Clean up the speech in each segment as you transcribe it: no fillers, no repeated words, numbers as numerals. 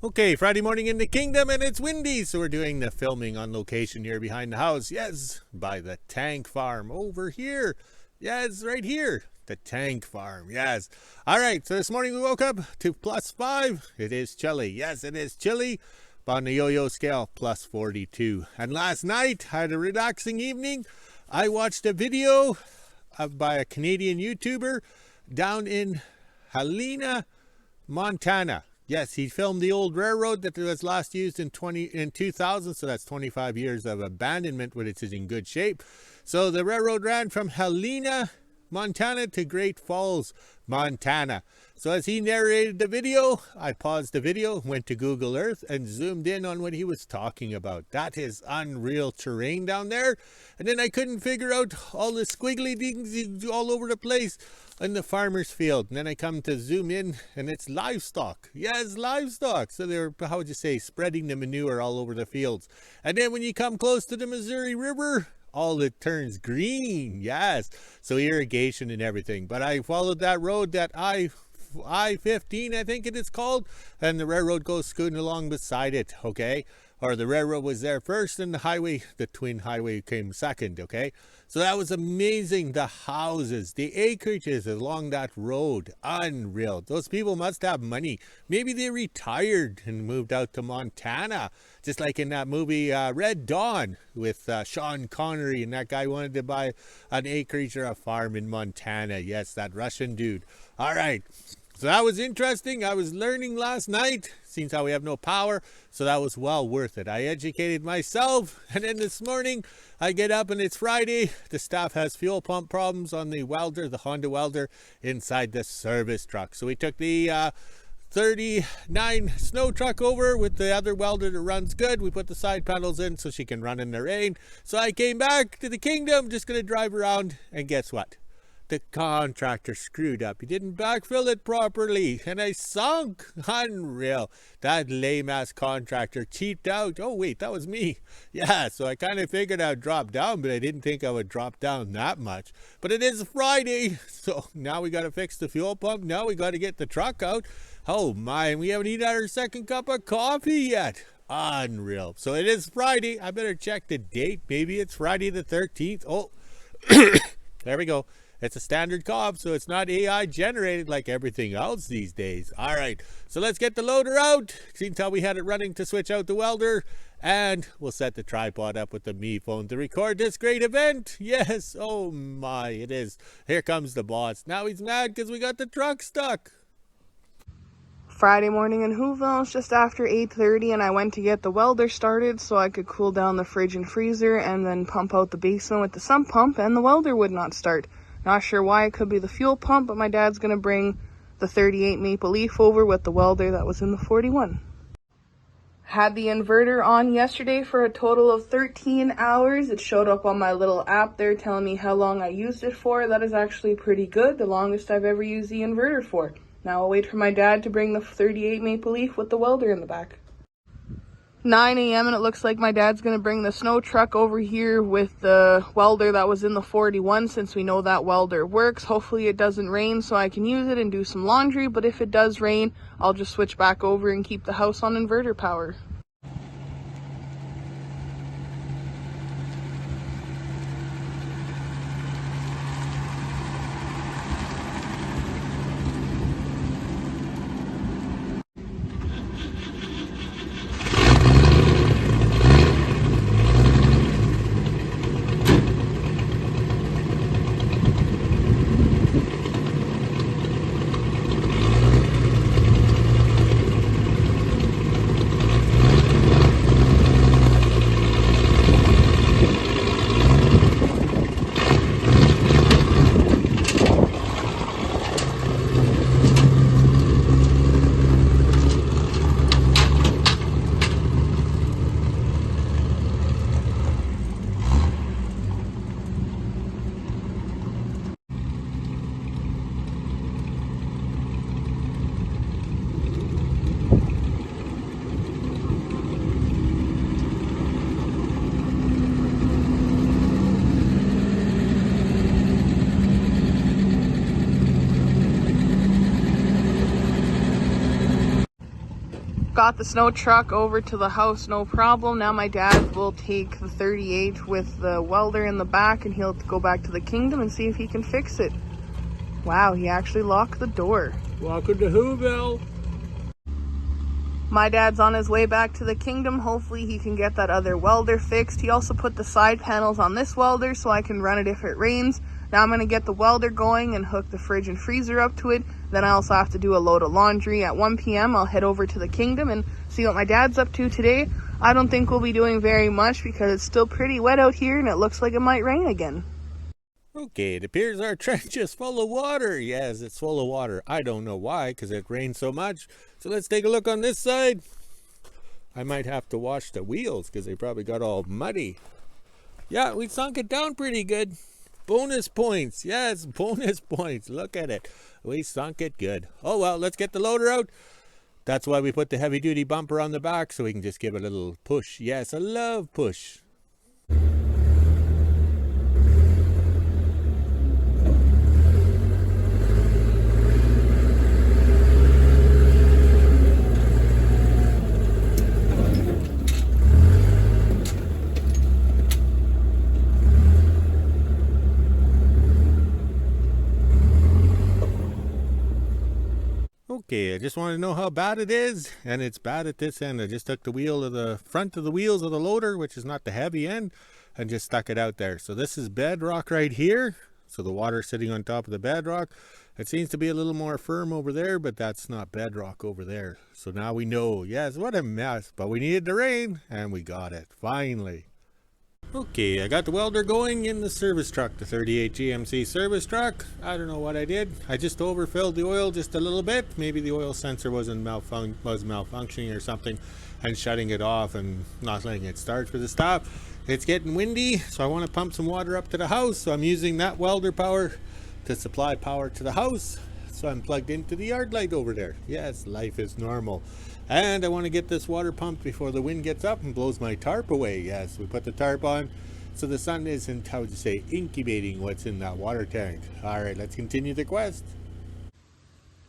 Okay, Friday morning in the kingdom, and it's windy, so we're doing the filming on location here behind the house. Yes, by the tank farm over here. Yes, right here. The tank farm, yes. All right, so this morning we woke up to +5. It is chilly. Yes, it is chilly. On the yo-yo scale, +42. And last night, I had a relaxing evening. I watched a video by a Canadian YouTuber down in Helena, Montana. Yes, he filmed the old railroad that was last used in 2000, so that's 25 years of abandonment when it's in good shape. So the railroad ran from Helena, Montana to Great Falls, Montana. So as he narrated the video, I paused the video, went to Google Earth, and zoomed in on what he was talking about. That is unreal terrain down there. And then I couldn't figure out all the squiggly things all over the place in the farmer's field. And then I come to zoom in, and it's livestock. Yes, livestock. So they're, how would you say, spreading the manure all over the fields. And then when you come close to the Missouri River, all it turns green. Yes, so irrigation and everything. But I followed that road, that I-15, I think it is called, and the railroad goes scooting along beside it. Okay, or the railroad was there first, and the twin highway came second. Okay, so that was amazing. The houses, the acreages along that road, unreal. Those people must have money. Maybe they retired and moved out to Montana, just like in that movie Red Dawn with Sean Connery, and that guy wanted to buy an acreage or a farm in Montana. Yes, that Russian dude. All right, so that was interesting. I was learning last night. Seems how we have no power, so that was well worth it. I educated myself, and then this morning I get up and it's Friday. The staff has fuel pump problems on the Welder, the Honda Welder, inside the service truck. So we took the 39 snow truck over with the other welder that runs good. We put the side panels in so she can run in the rain. So I came back to the kingdom, just gonna drive around, and guess what? The contractor screwed up. He didn't backfill it properly, and I sunk. Unreal. That lame-ass contractor cheaped out. Oh, wait, that was me. Yeah, so I kind of figured I'd drop down, but I didn't think I would drop down that much. But it is Friday, so now we got to fix the fuel pump. Now we got to get the truck out. Oh, my, and we haven't eaten our second cup of coffee yet. Unreal. So it is Friday. I better check the date. Maybe it's Friday the 13th. Oh, there we go. It's a standard cob, so it's not AI generated like everything else these days. All right, so let's get the loader out. Seems how we had it running to switch out the welder, and we'll set the tripod up with the Me phone to record this great event. Yes, oh my, it is. Here comes the boss. Now he's mad because we got the truck stuck. Friday morning in Whoville. It's just after 8:30, and I went to get the welder started so I could cool down the fridge and freezer and then pump out the basement with the sump pump, and the welder would not start. Not sure why. It could be the fuel pump, but my dad's going to bring the 38 Maple Leaf over with the welder that was in the 41. Had the inverter on yesterday for a total of 13 hours. It showed up on my little app there telling me how long I used it for. That is actually pretty good, the longest I've ever used the inverter for. Now I'll wait for my dad to bring the 38 Maple Leaf with the welder in the back. 9 a.m. and it looks like my dad's going to bring the snow truck over here with the welder that was in the 41, since we know that welder works. Hopefully it doesn't rain so I can use it and do some laundry, but if it does rain, I'll just switch back over and keep the house on inverter power. Got the snow truck over to the house, no problem. Now my dad will take the 38 with the welder in the back and he'll go back to the kingdom and see if he can fix it. Wow, he actually locked the door. Welcome to WHO-ville. My dad's on his way back to the kingdom. Hopefully he can get that other welder fixed. He also put the side panels on this welder so I can run it if it rains. Now I'm going to get the welder going and hook the fridge and freezer up to it. Then I also have to do a load of laundry. At 1 p.m. I'll head over to the kingdom and see what my dad's up to today. I don't think we'll be doing very much because it's still pretty wet out here and it looks like it might rain again. Okay, it appears our trench is full of water. Yes, it's full of water. I don't know why, because it rained so much. So let's take a look on this side. I might have to wash the wheels because they probably got all muddy. Yeah, we sunk it down pretty good. Bonus points. Yes, bonus points. Look at it. We sunk it good. Oh, well, let's get the loader out. That's why we put the heavy-duty bumper on the back so we can just give it a little push. Yes, I love push. Okay, I just want to know how bad it is, and it's bad at this end. I just took the wheel of the front of the wheels of the loader, which is not the heavy end, and just stuck it out there. So this is bedrock right here. So the water sitting on top of the bedrock. It seems to be a little more firm over there, but that's not bedrock over there. So now we know. Yes, what a mess, but we needed the rain, and we got it, finally. Okay, I got the welder going in the service truck, the 38 GMC service truck. I don't know what I did. I just overfilled the oil just a little bit. Maybe the oil sensor was malfunctioning or something and shutting it off and not letting it start for the stop. It's getting windy, so I want to pump some water up to the house. So I'm using that welder power to supply power to the house. So I'm plugged into the yard light over there. Yes, life is normal. And I want to get this water pumped before the wind gets up and blows my tarp away. Yes, we put the tarp on so the sun isn't, how would you say, incubating what's in that water tank. All right, let's continue the quest.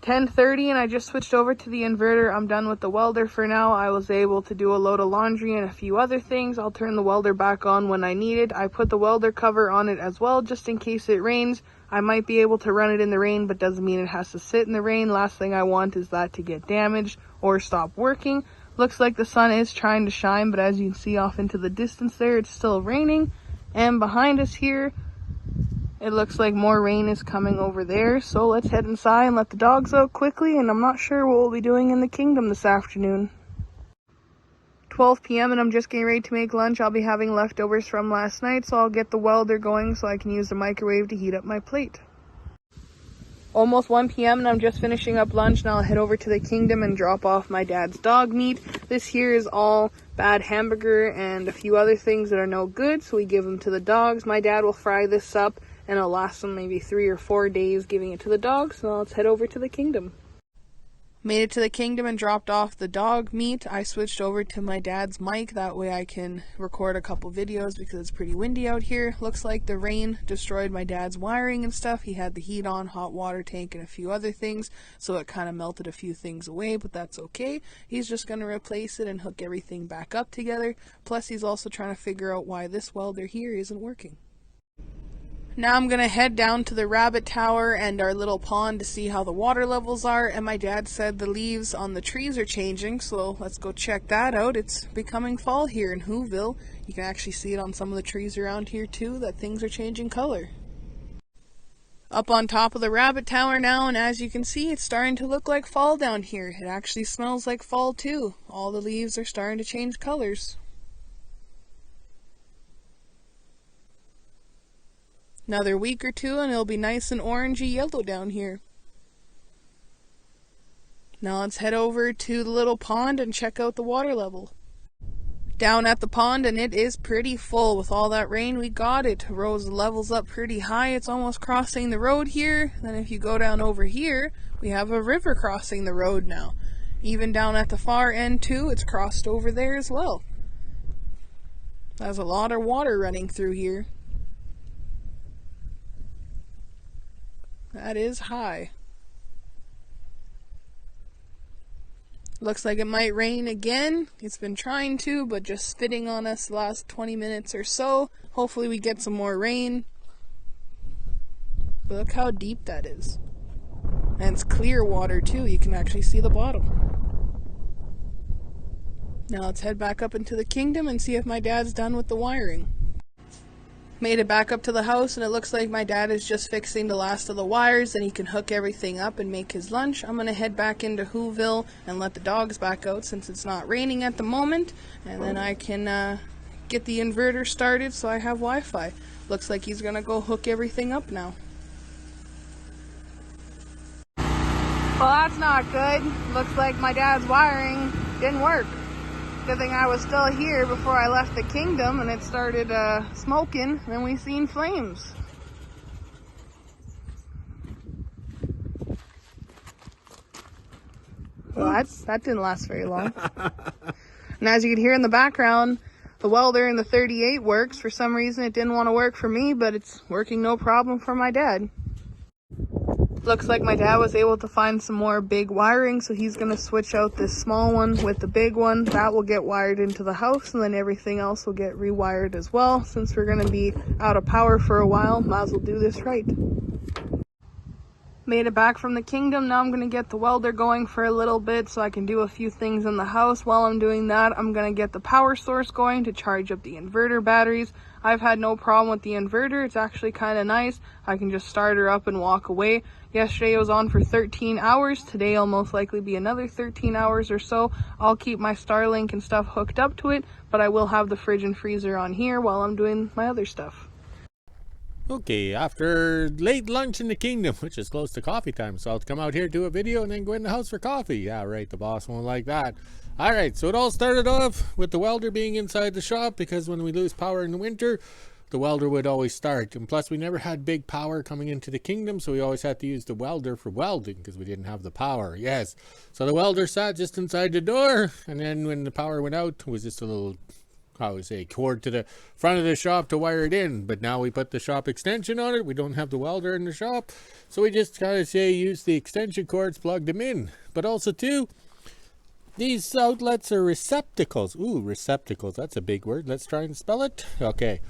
10:30 and I just switched over to the inverter. I'm done with the welder for now. I was able to do a load of laundry and a few other things. I'll turn the welder back on when I need it. I put the welder cover on it as well just in case it rains. I might be able to run it in the rain, but doesn't mean it has to sit in the rain. Last thing I want is that to get damaged or stop working. Looks like the sun is trying to shine, but as you can see off into the distance there, it's still raining. And behind us here, it looks like more rain is coming over there. So let's head inside and let the dogs out quickly. And I'm not sure what we'll be doing in the kingdom this afternoon. 12 p.m. and I'm just getting ready to make lunch. I'll be having leftovers from last night, so I'll get the welder going so I can use the microwave to heat up my plate. Almost 1 p.m. and I'm just finishing up lunch. Now I'll head over to the kingdom and drop off my dad's dog meat. This here is all bad hamburger and a few other things that are no good, so we give them to the dogs. My dad will fry this up and it'll last them maybe 3 or 4 days giving it to the dogs. So let's head over to the kingdom. Made it to the kingdom and dropped off the dog meat. I switched over to my dad's mic. That way I can record a couple videos because it's pretty windy out here. Looks like the rain destroyed my dad's wiring and stuff. He had the heat on, hot water tank, and a few other things. So it kind of melted a few things away, but that's okay. He's just going to replace it and hook everything back up together. Plus he's also trying to figure out why this welder here isn't working. Now I'm going to head down to the rabbit tower and our little pond to see how the water levels are, and my dad said the leaves on the trees are changing, so let's go check that out. It's becoming fall here in WHO-ville. You can actually see it on some of the trees around here too, that things are changing color. Up on top of the rabbit tower now, and as you can see, it's starting to look like fall down here. It actually smells like fall too. All the leaves are starting to change colors. Another week or two and it'll be nice and orangey yellow down here. Now let's head over to the little pond and check out the water level. Down at the pond, and it is pretty full. With all that rain we got, it rose levels up pretty high. It's almost crossing the road here. Then if you go down over here, we have a river crossing the road now. Even down at the far end too, it's crossed over there as well. There's a lot of water running through here. That is high. Looks like it might rain again. It's been trying to, but just spitting on us the last 20 minutes or so. Hopefully we get some more rain. But look how deep that is. And it's clear water too. You can actually see the bottom. Now let's head back up into the kingdom and see if my dad's done with the wiring. Made it back up to the house, and it looks like my dad is just fixing the last of the wires, and he can hook everything up and make his lunch. I'm going to head back into WHO-ville and let the dogs back out since it's not raining at the moment, and then I can get the inverter started so I have Wi-Fi. Looks like he's going to go hook everything up now. Well, that's not good. Looks like my dad's wiring didn't work. Good thing I was still here before I left the kingdom, and it started smoking, and we seen flames. Well, that didn't last very long. And as you can hear in the background, the welder in the 38 works. For some reason it didn't want to work for me, but it's working no problem for my dad. Looks like my dad was able to find some more big wiring, so he's going to switch out this small one with the big one. That will get wired into the house, and then everything else will get rewired as well. Since we're going to be out of power for a while, might as well do this right. Made it back from the kingdom. Now I'm going to get the welder going for a little bit so I can do a few things in the house. While I'm doing that, I'm going to get the power source going to charge up the inverter batteries. I've had no problem with the inverter. It's actually kind of nice. I can just start her up and walk away. Yesterday it was on for 13 hours. Today it'll most likely be another 13 hours or so. I'll keep my Starlink and stuff hooked up to it, but I will have the fridge and freezer on here while I'm doing my other stuff. Okay, after late lunch in the kingdom, which is close to coffee time, so I'll come out here, do a video, and then go in the house for coffee. Yeah, right, the boss won't like that. Alright, so it all started off with the welder being inside the shop, because when we lose power in the winter, the welder would always start. And plus, we never had big power coming into the kingdom, so we always had to use the welder for welding, because we didn't have the power. Yes, so the welder sat just inside the door, and then when the power went out, it was just a little, how would I say, cord to the front of the shop to wire it in. But now we put the shop extension on it. We don't have the welder in the shop, so we just kind of say use the extension cords, plug them in. But also too, these outlets are receptacles. Ooh, receptacles, that's a big word. Let's try and spell it. Okay.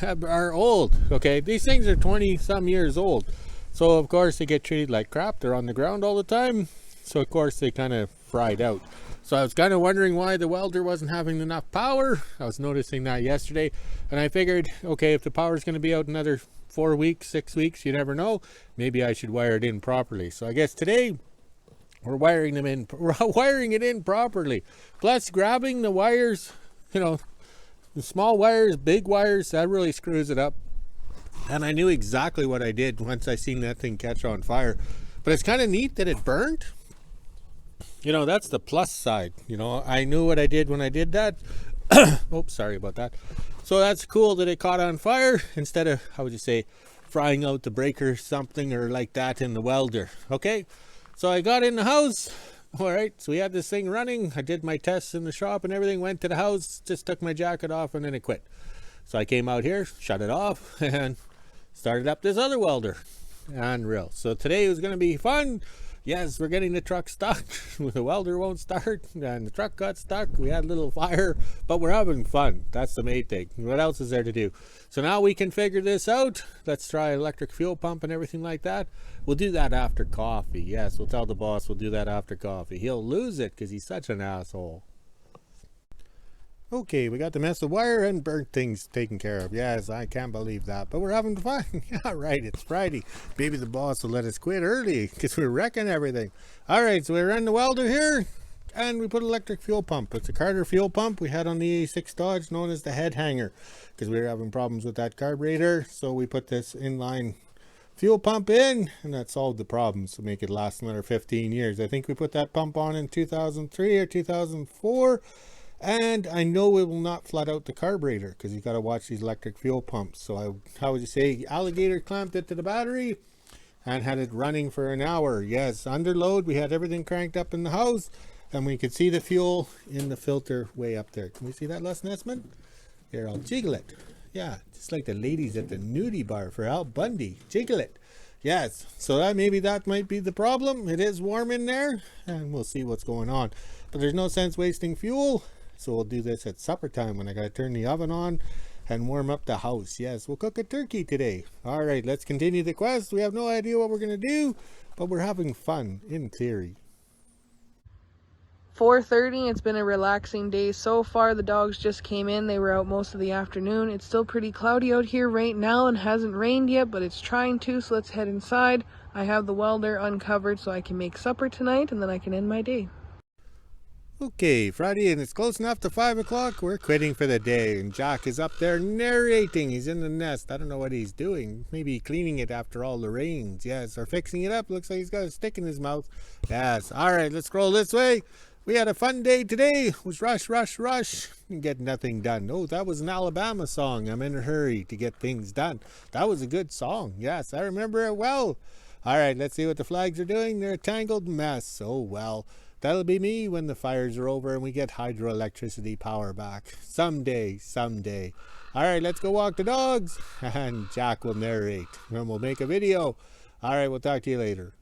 Are old. Okay, these things are 20 some years old, so of course they get treated like crap. They're on the ground all the time, so of course they kind of fried out. So I was kind of wondering why the welder wasn't having enough power. I was noticing that yesterday, and I figured, okay, if the power is going to be out another 4 weeks, 6 weeks, you never know, maybe I should wire it in properly. So I guess today we're wiring them in, wiring it in properly. Plus grabbing the wires, you know, the small wires, big wires, that really screws it up. And I knew exactly what I did once I seen that thing catch on fire. But it's kind of neat that it burned. You know, that's the plus side. You know, I knew what I did when I did that. Oops, sorry about that. So that's cool that it caught on fire instead of, how would you say, frying out the breaker something or like that in the welder. Okay, so I got in the house. All right, so we had this thing running. I did my tests in the shop and everything, went to the house, just took my jacket off, and then it quit. So I came out here, shut it off, and started up this other welder. Unreal. So today was going to be fun. Yes, we're getting the truck stuck. The welder won't start, and the truck got stuck. We had a little fire, but we're having fun. That's the main thing. What else is there to do? So now we can figure this out. Let's try electric fuel pump and everything like that. We'll do that after coffee. Yes, we'll tell the boss we'll do that after coffee. He'll lose it because he's such an asshole. Okay, we got the mess of wire and burnt things taken care of. Yes, I can't believe that, but we're having fun. Yeah, right, it's Friday. Maybe the boss will let us quit early because we're wrecking everything. All right, so we run the welder here, and we put electric fuel pump. It's a Carter fuel pump we had on the 86 Dodge, known as the head hanger, because we were having problems with that carburetor. So we put this inline fuel pump in, and that solved the problem, so make it last another 15 years. I think we put that pump on in 2003 or 2004. And I know it will not flood out the carburetor because you got to watch these electric fuel pumps. So how would you say, alligator clamped it to the battery and had it running for an hour. Yes, under load, we had everything cranked up in the house, and we could see the fuel in the filter way up there. Can we see that, Les Nessman? Here, I'll jiggle it. Yeah, just like the ladies at the nudie bar for Al Bundy. Jiggle it. Yes, so that maybe that might be the problem. It is warm in there, and we'll see what's going on. But there's no sense wasting fuel, so we'll do this at supper time when I gotta turn the oven on and warm up the house. Yes, we'll cook a turkey today. All right, let's continue the quest. We have no idea what we're gonna do, but we're having fun in theory. 4:30. It's been a relaxing day so far. The dogs just came in. They were out most of the afternoon. It's still pretty cloudy out here right now and hasn't rained yet, but it's trying to, so let's head inside. I have the welder uncovered so I can make supper tonight, and then I can end my day. Okay, Friday, and it's close enough to 5 o'clock. We're quitting for the day, and Jack is up there narrating. He's in the nest. I don't know what he's doing. Maybe cleaning it after all the rains. Yes, or fixing it up. Looks like he's got a stick in his mouth. Yes, all right, let's scroll this way. We had a fun day today. It was rush, rush, rush, and get nothing done. Oh, that was an Alabama song. I'm in a hurry to get things done. That was a good song. Yes, I remember it well. All right, let's see what the flags are doing. They're a tangled mess. Oh, well. That'll be me when the fires are over and we get hydroelectricity power back. Someday, someday. All right, let's go walk the dogs. And Jack will narrate. And we'll make a video. All right, we'll talk to you later.